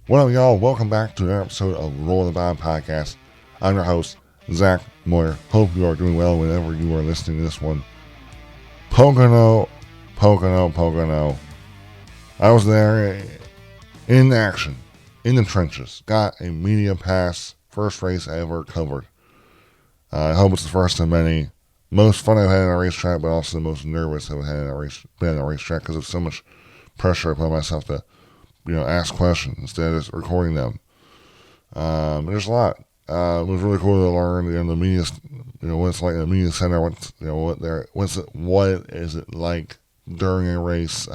What up, y'all? Welcome back to another episode of Roll the Bob Podcast. I'm your host, Zach Moyer. Hope you are doing well whenever you are listening to this one. Pocono. I was there in action, in the trenches. Got a media pass, first race I ever covered. I hope it's the first of many. Most fun I've had in a racetrack, but also the most nervous I've had in a racetrack because of so much pressure I put on myself to, ask questions instead of just recording them. There's a lot. It was really cool to learn, the media, what it's like in the media center. What is it like during a race?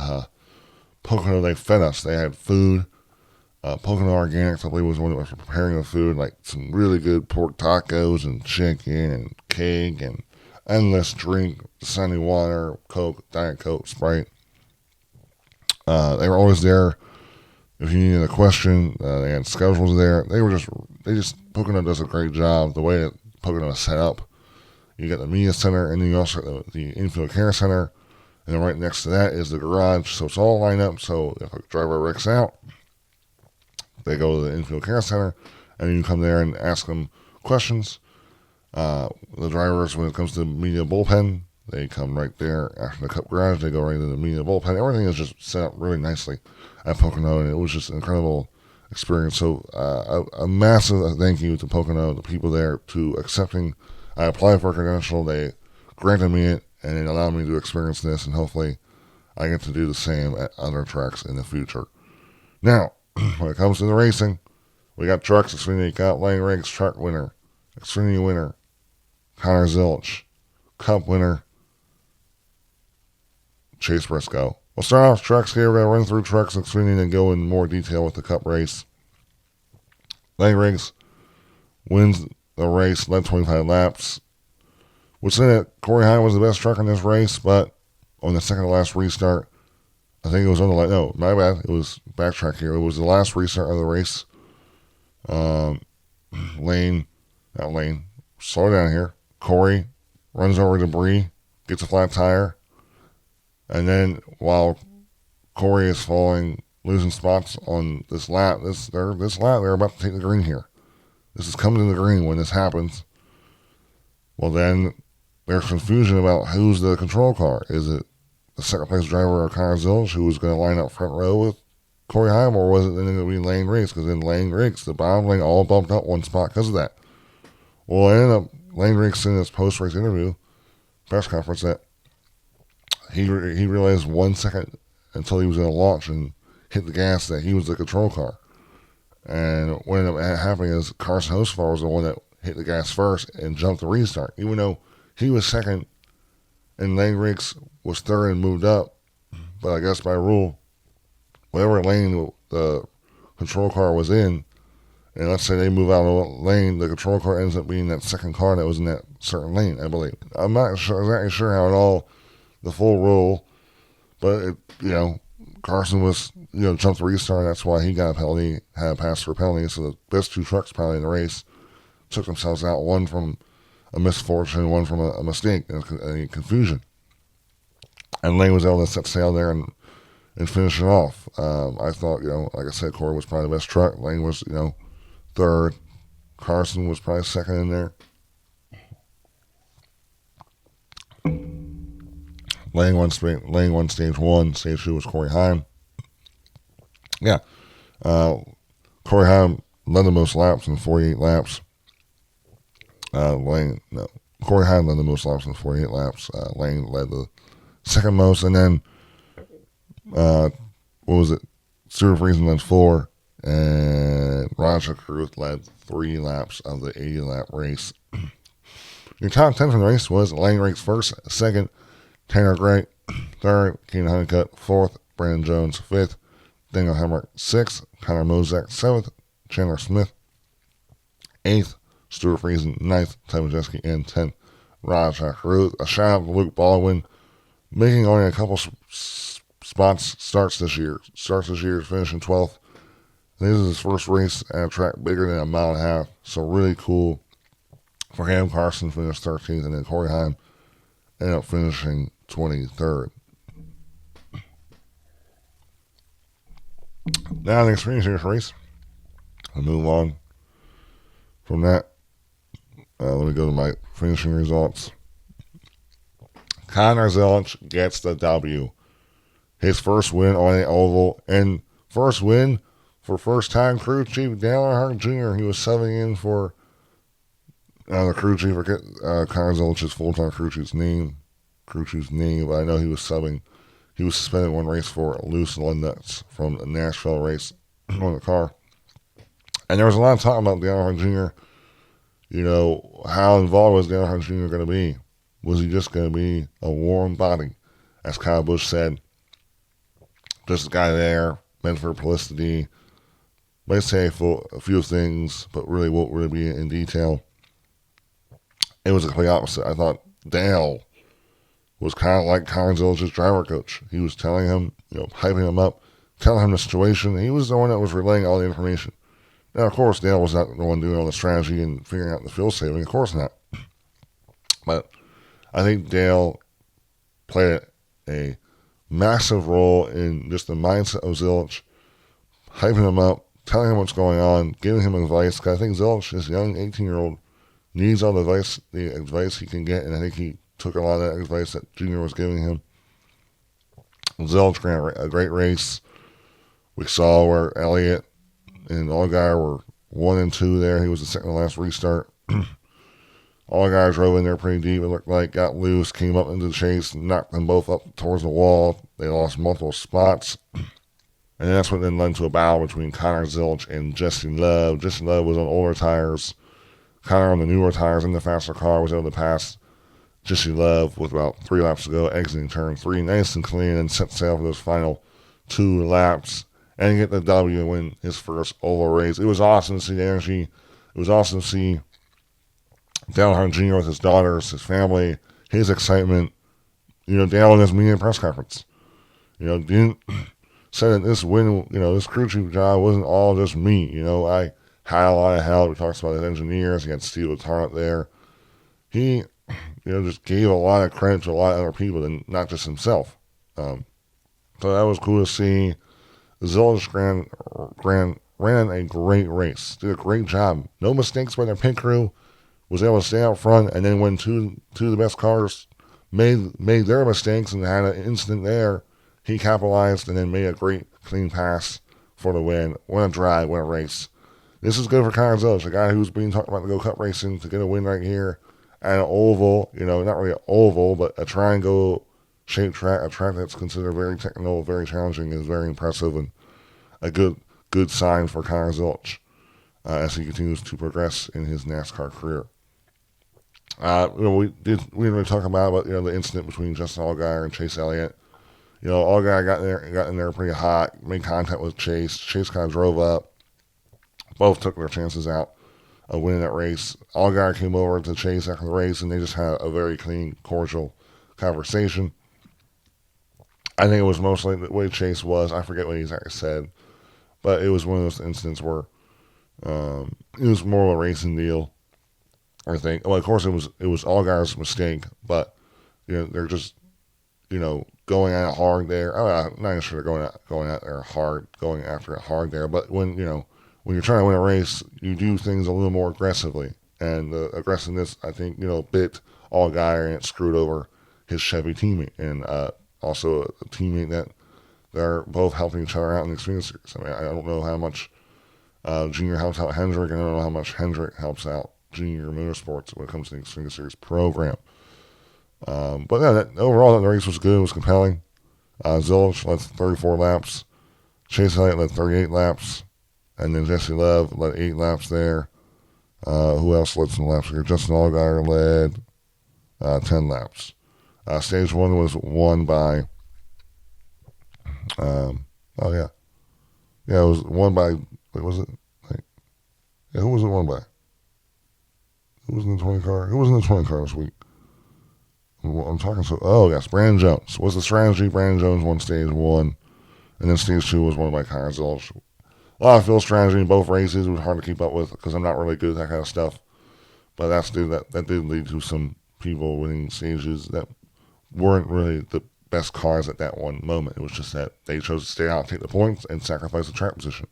Pocono, they fed us. They had food. Pocono Organics, I believe, was one that was preparing the food, like some really good pork tacos and chicken and cake and endless drink, sunny water, Coke, Diet Coke, Sprite. They were always there. If you needed a question, they had schedules there. Pocono does a great job. The way that Pocono is set up, you got the media center, and then you also got the infield care center, and then right next to that is the garage. So it's all lined up. So if a driver wrecks out, they go to the infield care center, and then you come there and ask them questions. The drivers, when it comes to the media bullpen, they come right there after the Cup garage. They go right into the media bullpen. Everything is just set up really nicely at Pocono, and it was just an incredible experience. So a massive thank you to Pocono, the people there, to accepting. I applied for a credential. They granted me it, and it allowed me to experience this, and hopefully I get to do the same at other tracks in the future. Now, when it comes to the racing, we got trucks. Xfinty got Lane Riggs, truck winner. Xfinty winner, Connor Zilch. Cup winner, Chase Briscoe. We'll start off trucks here. We're going to run through trucks and Xfinty and go in more detail with the Cup race. Lane Riggs wins the race, led 25 laps. Would say that Corey Heim was the best truck in this race, but on the second to last restart, I think it was on the no, my bad. It was backtrack here. It was the last restart of the race. Slow down here. Corey runs over debris, gets a flat tire, and then while Corey is falling, losing spots on this lap, they're about to take the green here. This is coming to the green when this happens. Well, then there's confusion about who's the control car. Is it the second place driver, Connor Zilch, who was going to line up front row with Corey Heim, or was it then going to be Lane Riggs? Because then Lane Riggs, the bottom lane, all bumped up one spot because of that. Well, it ended up Lane Riggs in his post-race interview, press conference, that he realized 1 second until he was going to launch and hit the gas that he was the control car. And what ended up happening is Carson Hocevar was the one that hit the gas first and jumped the restart. Even though he was second and Lane Riggs was third and moved up, but I guess by rule, whatever lane the control car was in, and let's say they move out of a lane, the control car ends up being that second car that was in that certain lane, I believe. I'm not exactly sure how the full rule, but Carson was, jumped the restart. That's why he got a penalty, had a pass for a penalty. So the best two trucks probably in the race took themselves out, one from a misfortune, one from a mistake and a confusion. And Lane was able to set sail there and finish it off. I thought, like I said, Corey was probably the best truck. Lane was, third. Carson was probably second in there. Lane won stage one. Stage two was Corey Heim. Yeah. Corey Heim led the most laps in 48 laps. Corey Heim led the most laps in 48 laps. Lane led the second most. And then, Stuart Friesen led 4. And Roger Carruth led 3 laps of the 80-lap race. Your top 10 from the race was Lane Riggs first, second, Tanner Gray, third, Keenan Honeycutt, fourth, Brandon Jones, fifth, Daniel Hemrick, sixth, Connor Mozak, seventh, Chandler Smith, eighth, Stuart Friesen, ninth, Ty Majeski, and 10th, Roger Carruth. A shout out to Luke Baldwin, making only a couple starts this year, finishing 12th. This is his first race at a track bigger than a mile and a half, so really cool for him. Carson finished 13th, and then Corey Heim ended up finishing 23rd. Now the Xfinity Series race. I move on from that. Let me go to my finishing results. Connor Zilisch gets the W. His first win on the oval, and first win for first-time crew chief Dale Earnhardt Jr. He was subbing in for the crew chief. Forget Connor Zilisch's full-time crew chief's name, but I know he was subbing. He was suspended one race for loose lug nuts from the Nashville race on the car. And there was a lot of talk about Dale Earnhardt Jr. How involved was Dale Earnhardt Jr. going to be? Was he just going to be a warm body? As Kyle Busch said, just a guy there, meant for publicity. Might say a few things, but really won't really be in detail. It was the complete opposite. I thought Dale was kind of like Connor Zilisch's driver coach. He was telling him, hyping him up, telling him the situation. He was the one that was relaying all the information. Now, of course, Dale was not the one doing all the strategy and figuring out the fuel saving. Of course not. But I think Dale played a massive role in just the mindset of Zilisch, hyping him up, telling him what's going on, giving him advice. Because I think Zilisch, this young 18-year-old, needs all the advice he can get, and I think he took a lot of that advice that Junior was giving him. Zilisch ran a great race. We saw where Elliott and Allgaier were 1 and 2 there. He was the second to last restart. Allgaier drove in there pretty deep, it looked like, got loose, came up into the chase, knocked them both up towards the wall. They lost multiple spots. And that's what then led to a battle between Connor Zilisch and Jesse Love. Jesse Love was on older tires. Connor on the newer tires in the faster car was able to pass Jesse Love with about 3 laps to go, exiting turn 3 nice and clean, and set sail for those final 2 laps and get the W and win his first oval race. It was awesome to see the energy. It was awesome to see Dale Earnhardt Jr. with his daughters, his family, his excitement. Dale in his media press conference, didn't say that this win, this crew chief job wasn't all just me. I had a lot of help. He talks about his engineers. He had Steve Letarte up there. He, just gave a lot of credit to a lot of other people and not just himself. So that was cool to see. Zilisch ran a great race. Did a great job. No mistakes by the pit crew. Was able to stay out front, and then when two of the best cars made their mistakes and had an incident there, he capitalized and then made a great clean pass for the win. What a drive, what a race. This is good for Connor Zilisch, a guy who's being talked about to go cup racing to get a win right here at an oval, not really an oval, but a triangle shaped track, a track that's considered very technical, very challenging, is very impressive, and a good sign for Connor Zilisch as he continues to progress in his NASCAR career. We didn't really talk about the incident between Justin Allgaier and Chase Elliott. Allgaier got in there pretty hot, made contact with Chase. Chase kind of drove up. Both took their chances out of winning that race. Allgaier came over to Chase after the race, and they just had a very clean, cordial conversation. I think it was mostly the way Chase was. I forget what he exactly said, but it was one of those incidents where it was more of a racing deal. I think. Well, of course, it was Allgaier's mistake, but they're just going at it hard there. I'm not even sure they're going at there hard, going after it hard there. But when you're trying to win a race, you do things a little more aggressively, and the aggressiveness, I think, bit Allgaier, and it screwed over his Chevy teammate, and also a teammate that they're both helping each other out in the Xfinty Series. I mean, I don't know how much Junior helps out Hendrick, and I don't know how much Hendrick helps out Junior Motorsports when it comes to the Xfinity Series program. But yeah, overall, the race was good. It was compelling. Zilisch led 34 laps. Chase Elliott led 38 laps. And then Jesse Love led 8 laps there. Who else led some laps here? Justin Allgaier led 10 laps. Stage 1 was won by... Yeah, it was won by... Wait, was it? Who was it won by? Who was in the 20 car? Who was in the 20 car this week? I'm talking so. Oh, yes, Brandon Jones. Was the strategy. Brandon Jones won stage 1. And then stage 2 was won by Connor Zilisch. A lot of field strategy in both races. It was hard to keep up with because I'm not really good at that kind of stuff. But that did lead to some people winning stages that weren't really the best cars at that one moment. It was just that they chose to stay out, take the points, and sacrifice the track position.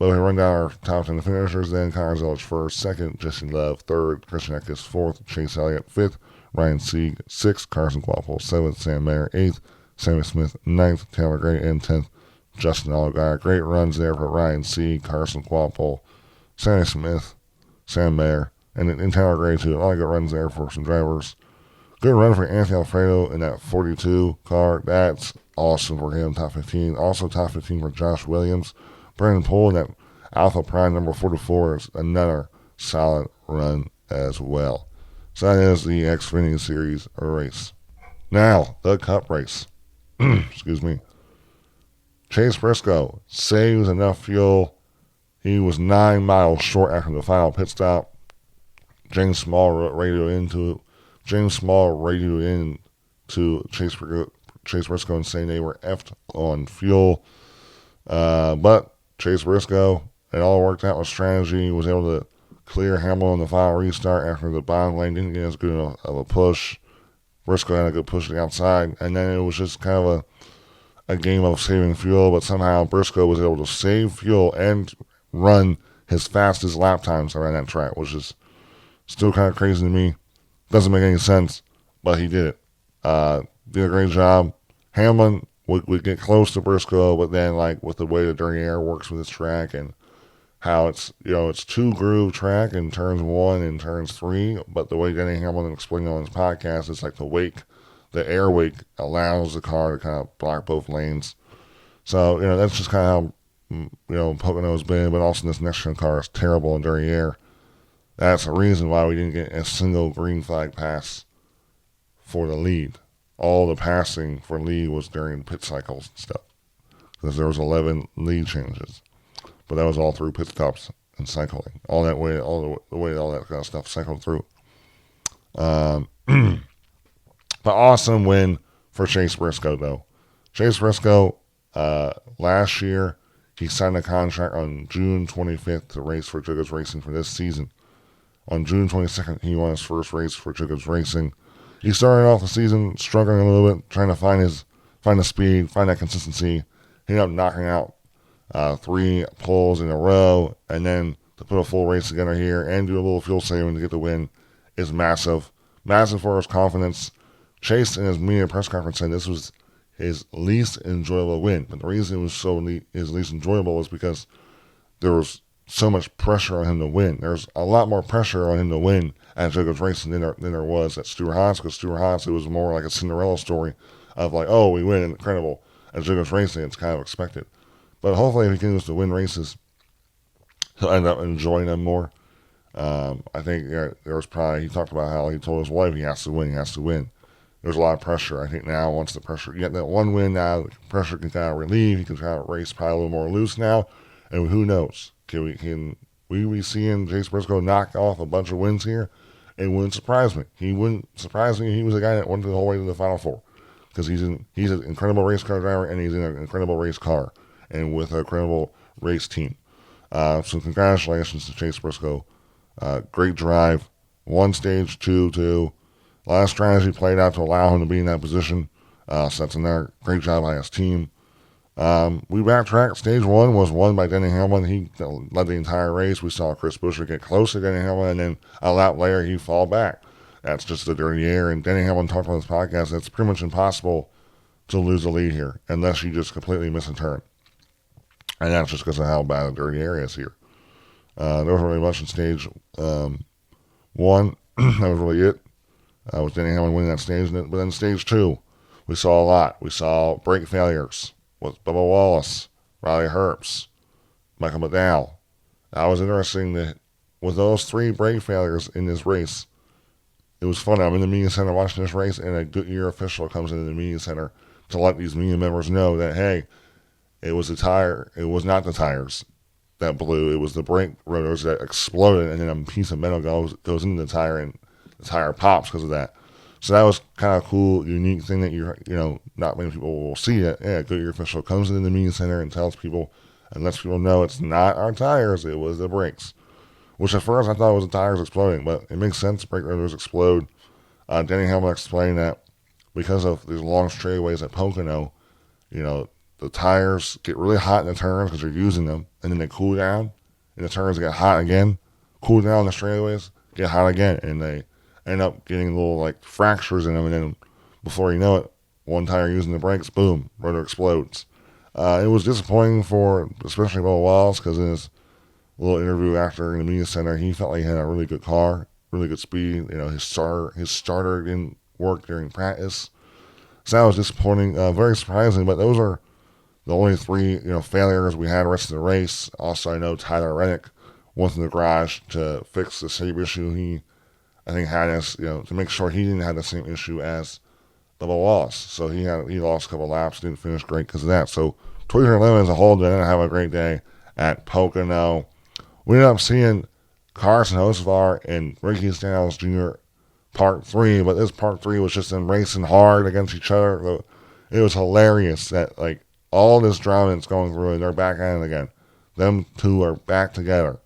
But we run down our top 10 finishers then. Connor Zellage first, second, Jesse Love, third, Christian Eckes fourth, Chase Elliott fifth, Ryan Sieg sixth, Carson Quapple seventh, Sam Mayer eighth, Sammy Smith ninth, Taylor Gray and 10th, Justin Allgaier. Great runs there for Ryan Sieg, Carson Quapple, Sammy Smith, Sam Mayer, and Taylor Gray too. A lot of good runs there for some drivers. Good run for Anthony Alfredo in that 42 car. That's awesome for him, top 15. Also top 15 for Josh Williams. Brandon Poole in that Alpha Prime number 44 is another solid run as well. So that is the Xfinity Series race. Now, the Cup race. Excuse me. Chase Briscoe saves enough fuel. He was 9 miles short after the final pit stop. James Small radioed in to Chase Briscoe and saying they were effed on fuel. But Chase Briscoe, it all worked out with strategy. He was able to clear Hamlin on the final restart after the bottom lane didn't get as good of a push. Briscoe had a good push to the outside, and then it was just kind of a game of saving fuel, but somehow Briscoe was able to save fuel and run his fastest lap times around that track, which is still kind of crazy to me. Doesn't make any sense, but he did it. Did a great job. Hamlin would get close to Briscoe, but then like with the way the Dirty Air works with this track and how it's two groove track in turns 1 and turns 3, but the way Denny Hamlin explained on his podcast, it's like the air wake allows the car to kind of block both lanes. So that's just kind of how Pocono's been, but also this next gen car is terrible in Dirty Air. That's the reason why we didn't get a single green flag pass for the lead. All the passing for lead was during pit cycles and stuff, because there was 11 lead changes, but that was all through pit stops and cycling. All that way, all the way all that kind of stuff cycled through. But awesome win for Chase Briscoe though. Chase Briscoe, last year he signed a contract on June 25th to race for Jacobs Racing for this season. On June 22nd, he won his first race for Jacobs Racing. He started off the season struggling a little bit, trying to find the speed, find that consistency. He ended up knocking out 3 poles in a row, and then to put a full race together here and do a little fuel saving to get the win is massive. Massive for his confidence. Chase in his media press conference said this was his least enjoyable win, but the reason it was his least enjoyable was because there was so much pressure on him to win. There's a lot more pressure on him to win at Jacobs Racing than there was at Stewart-Haas, because Stewart-Haas, it was more like a Cinderella story of like, oh, we win, incredible. At Jacobs Racing, it's kind of expected. But hopefully if he continues to win races, he'll end up enjoying them more. I think there was probably, he talked about how he told his wife he has to win. There's a lot of pressure. I think now once the pressure, you get that one win now, the pressure can kind of relieve. He can kind of race probably a little more loose now. And who knows? Can we be seeing Chase Briscoe knock off a bunch of wins here? It wouldn't surprise me. He wouldn't surprise me. He was a guy that went the whole way to the Final Four, because he's an incredible race car driver, and he's in an incredible race car and with an incredible race team. So congratulations to Chase Briscoe. Great drive. Won stage 2 too. A lot of strategy played out to allow him to be in that position. So that's another great job by his team. We backtracked. Stage 1 was won by Denny Hamlin. He led the entire race. We saw Chris Buescher get close to Denny Hamlin, and then a lap later he fall back. That's just the Dirty Air. And Denny Hamlin talked on his podcast, it's pretty much impossible to lose the lead here unless you just completely miss a turn. And that's just because of how bad the Dirty Air is here. There wasn't really much in stage 1. That was really it. With Denny Hamlin winning that stage. But then stage 2, we saw a lot. We saw brake failures with Bubba Wallace, Riley Herbst, Michael McDowell. That was interesting that with those 3 brake failures in this race, it was fun. I'm in the media center watching this race, and a Goodyear official comes into the media center to let these media members know that, hey, it was not the tires that blew. It was the brake rotors that exploded, and then a piece of metal goes into the tire, and the tire pops because of that. So that was kind of a cool, unique thing that not many people will see it. Yeah, Goodyear official comes into the media center and tells people and lets people know it's not our tires, it was the brakes. Which at first I thought it was the tires exploding, but it makes sense. Brake rotors explode. Denny Hamlin explained that because of these long straightaways at Pocono, the tires get really hot in the turns because you're using them, and then they cool down, and the turns get hot again, cool down the straightaways, get hot again, and they end up getting little like fractures in them, and then before you know it, one tire using the brakes, boom, rotor explodes. It was disappointing for especially Bubba Wallace because in his little interview after in the media center, he felt like he had a really good car, really good speed. You know, his starter didn't work during practice, so that was disappointing. Very surprising, but those are the only three failures we had the rest of the race. Also, I know Tyler Reddick went in the garage to fix the same issue he I think had us to make sure he didn't have the same issue as Bubba Wallace. So he lost a couple laps, didn't finish great because of that. So 2011 as a whole didn't have a great day at Pocono. We ended up seeing Carson Hocevar and Ricky Stenhouse Jr. Part 3, but this Part 3 was just them racing hard against each other. It was hilarious that like all this drama that's going through and they're back at it again. Them two are back together.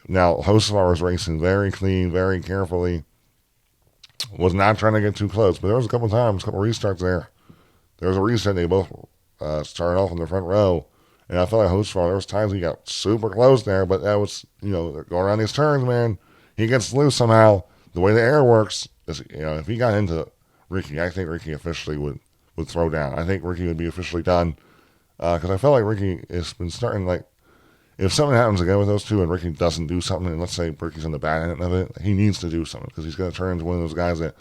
Now, Hocevar was racing very clean, very carefully. Was not trying to get too close, but there was a couple restarts there. There was a reset. They both started off in the front row, and I felt like Hocevar, there was times he got super close there, but that was, they're going around these turns, man. He gets loose somehow. The way the air works is, if he got into Ricky, I think Ricky officially would throw down. I think Ricky would be officially done because I felt like Ricky has been starting like, if something happens again with those two and Ricky doesn't do something, and let's say Ricky's on the bad end of it, he needs to do something because he's going to turn into one of those guys that,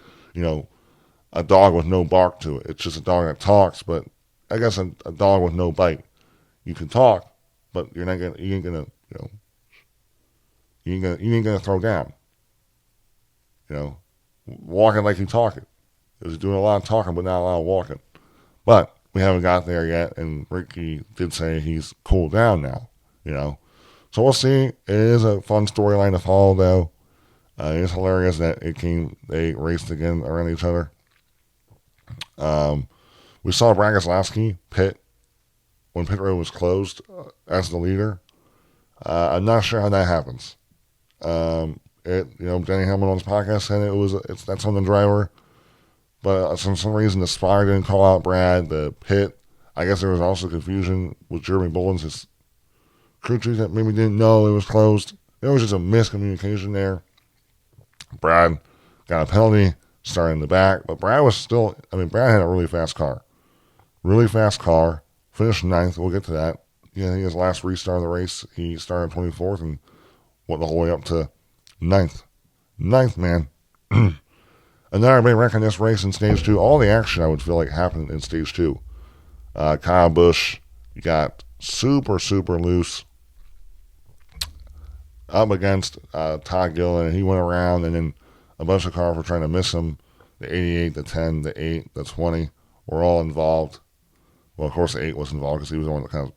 a dog with no bark to it. It's just a dog that talks, but I guess a dog with no bite. You can talk, but you ain't gonna throw down. Walking like you talking. He's doing a lot of talking, but not a lot of walking. But we haven't got there yet, and Ricky did say he's cooled down now. So we'll see. It is a fun storyline to follow, though. It is hilarious that they raced again around each other. We saw Brad Keselowski pit when pit road was closed as the leader. I'm not sure how that happens. Danny Hamlin on his podcast said that's on the driver, but for some reason the spotter didn't call out Brad. The pit, I guess there was also confusion with Jeremy Bullins, his crew chief, that maybe didn't know it was closed. There was just a miscommunication there. Brad got a penalty starting in the back, but Brad had a really fast car. Finished ninth. We'll get to that. Yeah, I think his last restart of the race, he started 24th and went the whole way up to ninth. Ninth, man. Another big wreck in this race in stage 2. All the action, I would feel like, happened in stage 2. Kyle Busch got super, super loose up against Todd Gillen, and he went around, and then a bunch of cars were trying to miss him. The 88, the 10, the 8, the 20 were all involved. Well, of course, the 8 was involved because he was the one that kind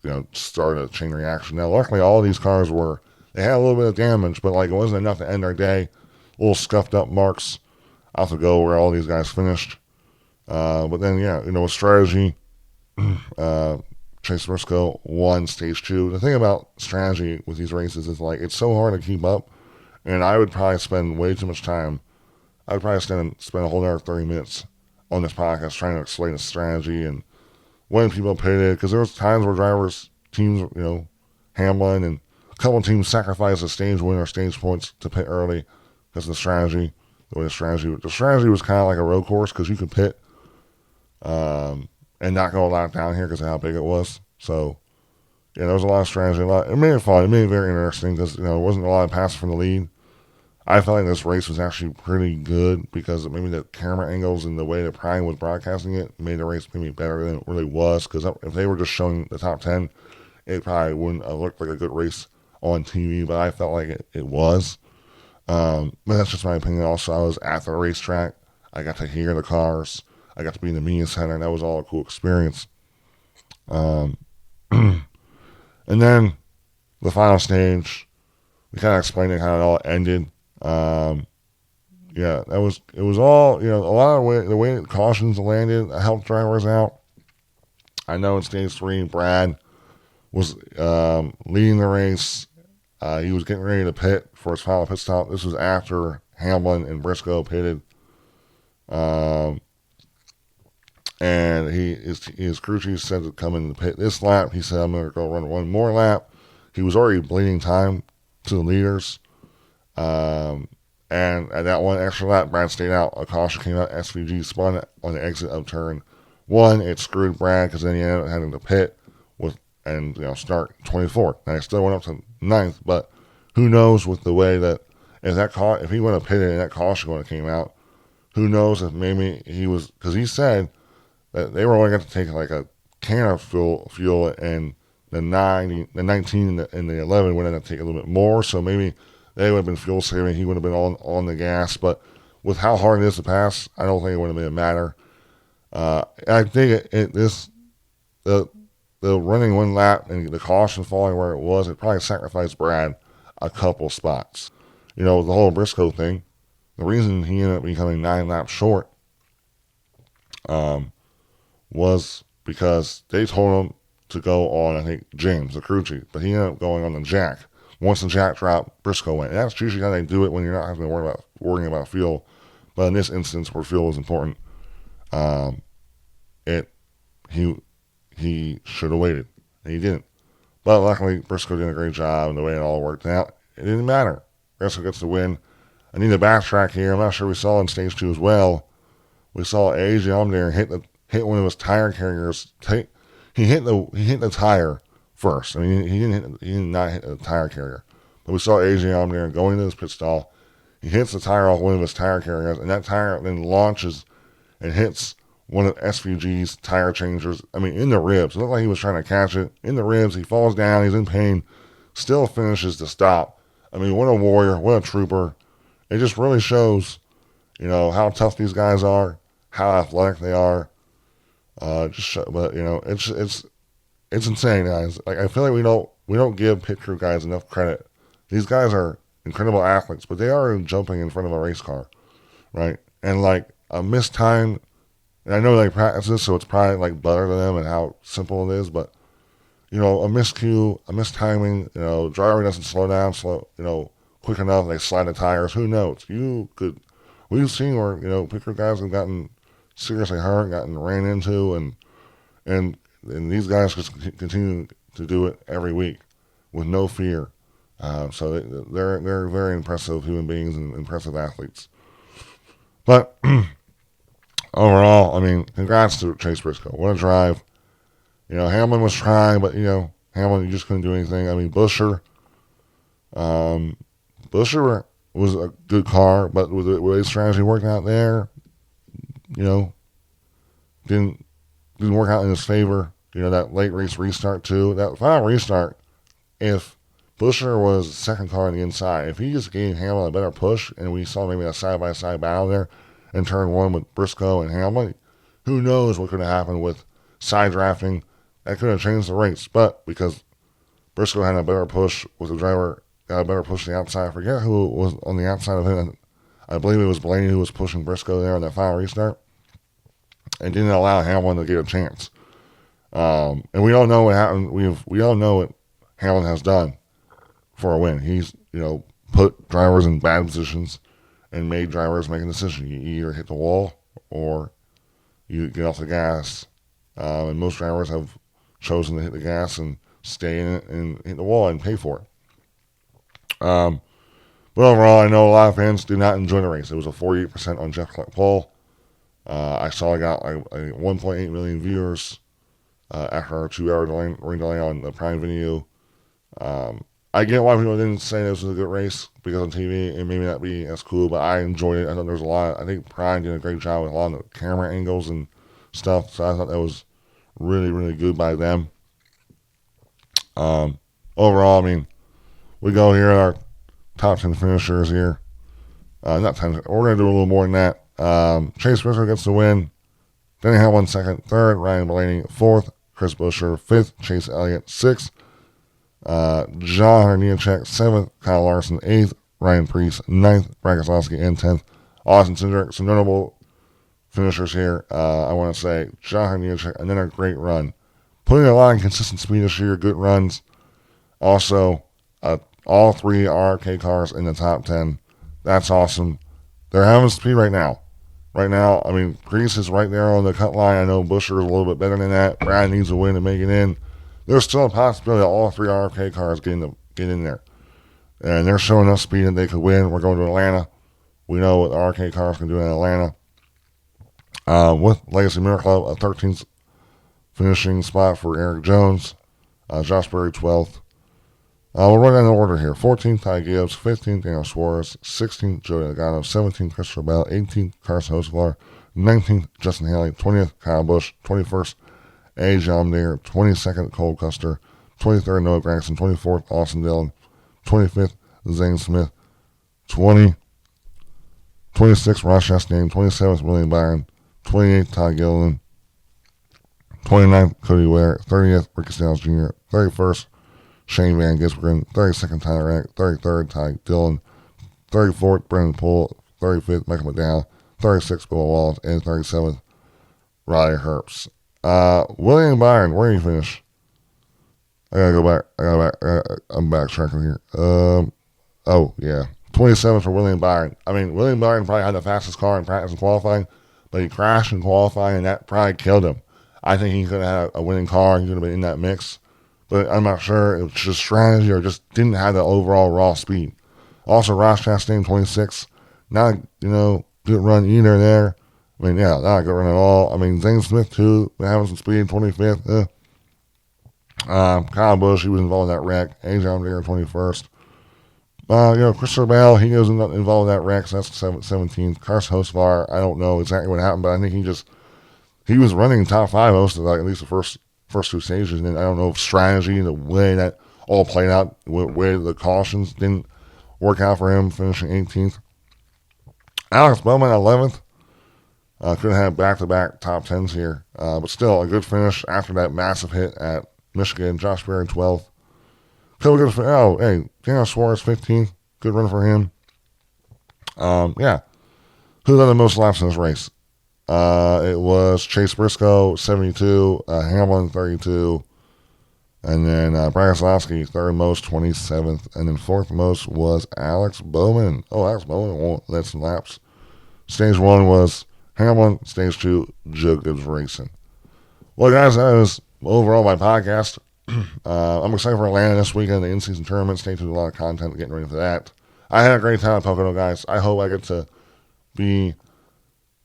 of, started a chain reaction. Now, luckily, all of these cars they had a little bit of damage, but it wasn't enough to end their day. Little scuffed up marks out to go where all these guys finished. But then, with strategy, Chase Briscoe won stage 2. The thing about strategy with these races is it's so hard to keep up, and I would probably spend way too much time. I would probably spend a whole other 30 minutes on this podcast trying to explain the strategy and when people pitted, because there was times where teams, Hamlin and a couple teams sacrificed a stage win or stage points to pit early because of the strategy. The strategy was kind of like a road course because you could pit and not go a lot down here because of how big it was. So, there was a lot of strategy. It made it fun. It made it very interesting because, there wasn't a lot of passes from the lead. I felt like this race was actually pretty good because maybe the camera angles and the way that Prime was broadcasting it made the race maybe better than it really was. Because if they were just showing the top 10, it probably wouldn't have looked like a good race on TV. But I felt like it was. But that's just my opinion. Also, I was at the racetrack. I got to hear the cars. I got to be in the media center, and that was all a cool experience. And then the final stage, we kind of explained how it all ended. It was all, a lot of the way cautions landed helped drivers out. I know in stage 3, Brad was leading the race. He was getting ready to pit for his final pit stop. This was after Hamlin and Briscoe pitted. And his crew chief said to come in the pit this lap. He said, I'm going to go run one more lap. He was already bleeding time to the leaders. And at that one extra lap, Brad stayed out. A caution came out. SVG spun on the exit of turn 1. It screwed Brad because then he ended up having to pit and start 24th. Now he still went up to 9th, but who knows with the way that if he would have pitted and that caution would have came out, who knows if maybe he was, because he said that they were only going to take like a can of fuel, and the 19 and the 11 would have to take a little bit more, so maybe they would have been fuel saving. He would have been on the gas, but with how hard it is to pass, I don't think it would have been a matter. I think the running one lap and the caution falling where it was, it probably sacrificed Brad a couple spots. The whole Briscoe thing, the reason he ended up becoming 9 laps short was because they told him to go on, I think, James, the crew chief, but he ended up going on the jack. Once the jack dropped, Briscoe went. And that's usually how they do it when you're not having to worrying about fuel. But in this instance, where fuel is important, he should have waited, and he didn't. But luckily, Briscoe did a great job, and the way it all worked out, it didn't matter. Briscoe gets the win. I need to backtrack here. I'm not sure we saw in stage 2 as well. We saw AJ Allmendinger hit one of his tire carriers. He hit the tire first. I mean, he did not hit the tire carrier. But we saw AJ Allmendinger going into his pit stall. He hits the tire off one of his tire carriers, and that tire then launches and hits one of SVG's tire changers. I mean, in the ribs. It looked like he was trying to catch it. In the ribs, he falls down. He's in pain. Still finishes to stop. I mean, what a warrior. What a trooper. It just really shows, how tough these guys are, how athletic they are. But it's insane, guys. Like, I feel like we don't give pit crew guys enough credit. These guys are incredible athletes, but they are jumping in front of a race car, right? And like a missed time, and I know they practice this, so it's probably like butter to them and how simple it is. But a miscue, a mistiming, driver doesn't slow down, quick enough. They slide the tires. Who knows? We've seen where pit crew guys have gotten seriously hurt, gotten ran into, and these guys just continue to do it every week with no fear. So they're very impressive human beings and impressive athletes. But overall, I mean, congrats to Chase Briscoe. What a drive. Hamlin was trying, but Hamlin, you just couldn't do anything. I mean, Buescher was a good car, but with the way his strategy worked out there, didn't work out in his favor. That late race restart too. That final restart, if Buescher was the second car on the inside, if he just gave Hamlin a better push and we saw maybe a side-by-side battle there in turn 1 with Briscoe and Hamlin, who knows what could have happened with side drafting. That could have changed the race, but because Briscoe had a better push with the driver, got a better push to the outside. I forget who was on the outside of him. I believe it was Blaney who was pushing Briscoe there on that final restart, and didn't allow Hamlin to get a chance. And we all know what happened. We all know what Hamlin has done for a win. He's put drivers in bad positions and made drivers make a decision. You either hit the wall or you get off the gas. And most drivers have chosen to hit the gas and stay in it and hit the wall and pay for it. But overall, I know a lot of fans do not enjoy the race. It was a 48% on Jeff Clark poll. I saw I got like 1.8 million viewers after our 2-hour delay on the Prime Video. I get why people didn't say this was a good race because on TV it may not be as cool, but I enjoyed it. I thought there was a lot. I think Prime did a great job with a lot of the camera angles and stuff, so I thought that was really, really good by them. Overall, I mean, we go here at our top 10 finishers here. Not 10, we're going to do a little more than that. Chase Briscoe gets the win. Denny Hamlin second, third, Ryan Blaney fourth, Chris Buescher fifth, Chase Elliott sixth, John Nemechek seventh, Kyle Larson eighth, Ryan Preece ninth, Brad Keselowski in 10th, Austin Cindric. Some notable finishers here. I want to say John Nemechek, another great run. Putting a lot of consistent speed this year, good runs. Also, all 3 RK cars in the top 10. That's awesome. They're having speed right now. Right now, I mean, Priest is right there on the cut line. I know Busher is a little bit better than that. Brad needs a win to make it in. There's still a possibility that all three RFK cars get in there. And they're showing us speed that they could win. We're going to Atlanta. We know what the RK cars can do in Atlanta. With Legacy Miracle, a 13th finishing spot for Eric Jones. Josh Berry, 12th. We'll run down the order here. 14th, Ty Gibbs. 15th, Daniel Suarez. 16th, Joey Delgado. 17th, Christopher Bell. 18th, Carson Hocevar. 19th, Justin Haley. 20th, Kyle Busch. 21st, A. John Deere. 22nd, Cole Custer. 23rd, Noah Gregson. 24th, Austin Dillon. 25th, Zane Smith. 26th, Ross Chastain. 27th, William Byron. 28th, Ty Gilliland. 29th, Cody Ware. 30th, Ricky Styles Jr. 31st, Shane Van Gisbergen. 32nd, Tyler Eck. 33rd, Ty Dillon. 34th, Brendan Poole. 35th, Michael McDowell. 36th, Bill Wallace. And 37th, Riley Herbst. William Byron, where did he finish? I gotta go back. I'm backtracking here. Oh, yeah. 27th for William Byron. I mean, William Byron probably had the fastest car in practice and qualifying, but he crashed in qualifying, and that probably killed him. I think he could have had a winning car. He could have been in that mix. But I'm not sure it was just strategy or just didn't have the overall raw speed. Also, Ross Chastain, 26. Not, good run either there. I mean, yeah, not a good run at all. I mean, Zane Smith, too, having some speed, 25th. Kyle Busch, he was involved in that wreck. A.J. Deere, 21st. Christopher Bell, he was involved in that wreck, so that's 17th. Carson Hocevar, I don't know exactly what happened, but I think he was running top five most of at least the first two stages, and then I don't know if strategy, the way that all played out, where the cautions didn't work out for him, finishing 18th. Alex Bowman, 11th. Could have had back-to-back top 10s here, but still a good finish after that massive hit at Michigan. Josh Berry, 12th. Daniel Suarez, 15th. Good run for him. Yeah. Who done the most laps in this race? It was Chase Briscoe, 72. Hamlin, 32. And then Brian Keselowski, third most, 27th. And then fourth most was Alex Bowman. Alex Bowman led some laps. Stage one was Hamlin. Stage two, Joe Gibbs Racing. Well, guys, that is overall my podcast. I'm excited for Atlanta this weekend, the in-season tournament. Stay tuned to a lot of content getting ready for that. I had a great time at Pocono, guys. I hope I get to be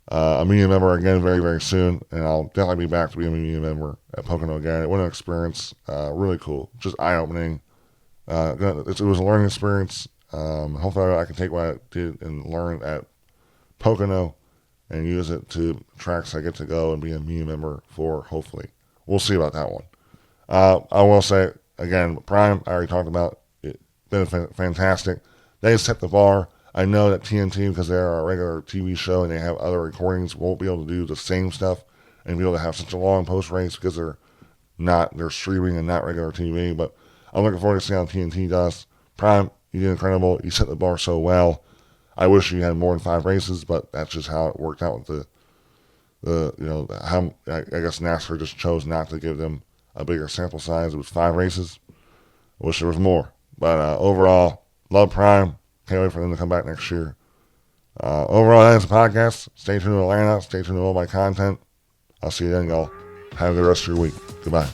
a media member again very, very soon, and I'll definitely be back to be a media member at Pocono again. It was an experience, really cool, just eye-opening. It was a learning experience. Hopefully I can take what I did and learn at Pocono and use it to tracks I get to go and be a media member for, hopefully. We'll see about that one. I will say, again, Prime, I already talked about it. Been fantastic. They set the bar. I know that TNT, because they're a regular TV show and they have other recordings, won't be able to do the same stuff and be able to have such a long post-race because they're streaming and not regular TV. But I'm looking forward to seeing how TNT does. Prime, you did incredible. You set the bar so well. I wish you had more than 5 races, but that's just how it worked out with I guess NASCAR just chose not to give them a bigger sample size. It was 5 races. I wish there was more. But overall, love Prime. Can't wait for them to come back next year. Overall, that's the podcast. Stay tuned to Atlanta. Stay tuned to all my content. I'll see you then, y'all. Have a good rest of your week. Goodbye.